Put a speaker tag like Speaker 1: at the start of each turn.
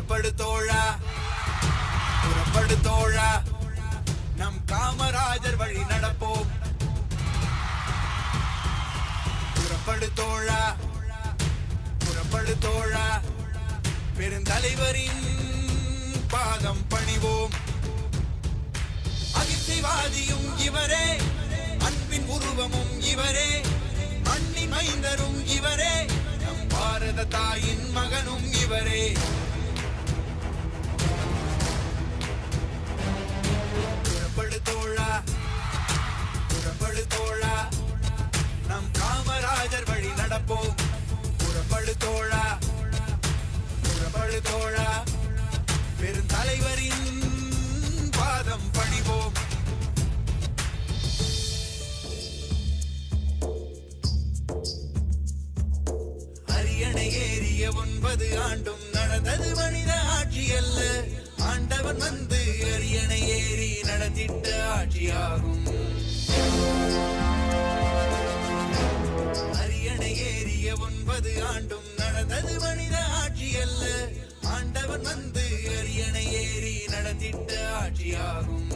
Speaker 1: புறப்படு தோழா புறப்படு தோழா நம் காமராஜர் வழி நடப்போம் புறப்படு தோழா புறப்படு தோழா பெருந்தலைவரின் பாதம் பணிவோம் அகிம்சைவாதியும் இவரே அன்பின் உருவமும் இவரே மண்ணின் மைந்தரும் இவரே நம் பாரத தாயின் மகனும் இவரே புறப்படு தோழா புறப்படு தோழா நம் காமராஜர் வழி நடப்போம் புறப்படு தோழா புறப்படு தோழா பெருந்தலைவரின் பாதம் பணிவோம் அரியணை ஏறிய 9 ஆண்டும் நடந்தது மனித ஆட்சி அல்ல ஆண்டவன் வந்து அரியணை ஏறி நடத்திட்ட ஆட்சியாகும் அரியணை ஏறிய 9 ஆண்டும் நடந்தது மனித ஆட்சி அல்ல ஆண்டவன் வந்து அரியணை ஏறி நடத்திட்ட ஆட்சியாகும்